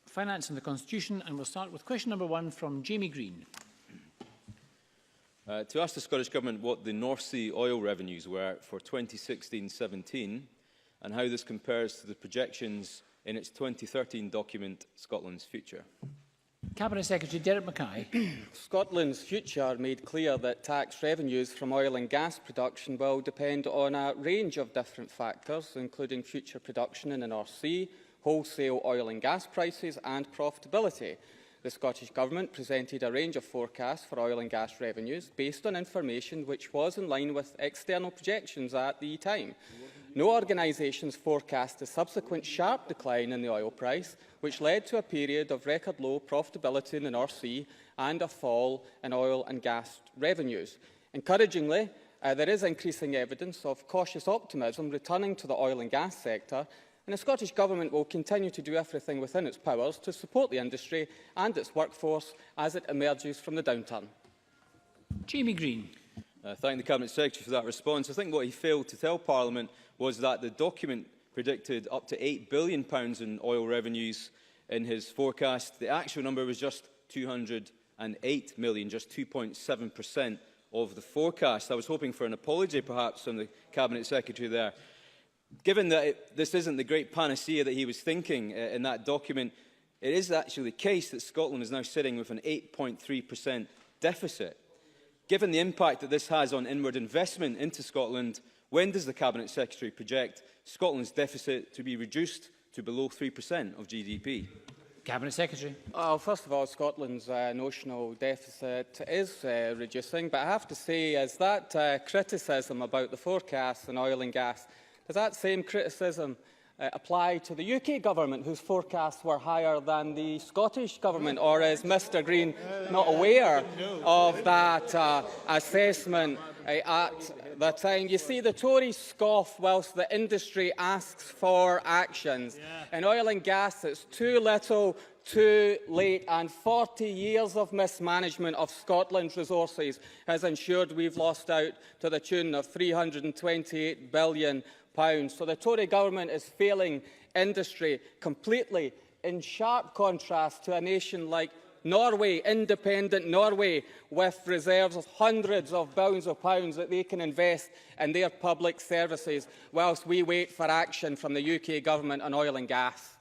Finance and the Constitution, and we'll start with question number 1 from Jamie Greene. To ask the Scottish Government what the North Sea oil revenues were for 2016-17 and how this compares to the projections in its 2013 document, Scotland's Future. Cabinet Secretary Derek Mackay. Scotland's Future made clear that tax revenues from oil and gas production will depend on a range of different factors, including future production in the North Sea, wholesale oil and gas prices and profitability. The Scottish Government presented a range of forecasts for oil and gas revenues based on information which was in line with external projections at the time. No organisations forecast a subsequent sharp decline in the oil price, which led to a period of record low profitability in the North Sea and a fall in oil and gas revenues. Encouragingly, there is increasing evidence of cautious optimism returning to the oil and gas sector, and the Scottish Government will continue to do everything within its powers to support the industry and its workforce as it emerges from the downturn. Jamie Greene. Thank the Cabinet Secretary for that response. I think what he failed to tell Parliament was that the document predicted up to £8 billion in oil revenues in his forecast. The actual number was just £208 million, just 2.7% of the forecast. I was hoping for an apology, perhaps, from the Cabinet Secretary there. Given that this isn't the great panacea that he was thinking in that document, it is actually the case that Scotland is now sitting with an 8.3% deficit. Given the impact that this has on inward investment into Scotland, when does the Cabinet Secretary project Scotland's deficit to be reduced to below 3% of GDP? Cabinet Secretary. Well, first of all, Scotland's notional deficit is reducing, but I have to say, is that criticism about the forecasts in oil and gas, does that same criticism apply to the UK Government, whose forecasts were higher than the Scottish Government, or is Mr Greene not aware of that assessment at the time? You see, the Tories scoff whilst the industry asks for actions. In oil and gas, it's too little, too late, and 40 years of mismanagement of Scotland's resources has ensured we've lost out to the tune of £328 billion. So the Tory government is failing industry completely, in sharp contrast to a nation like Norway, independent Norway, with reserves of hundreds of billions of pounds that they can invest in their public services, whilst we wait for action from the UK government on oil and gas.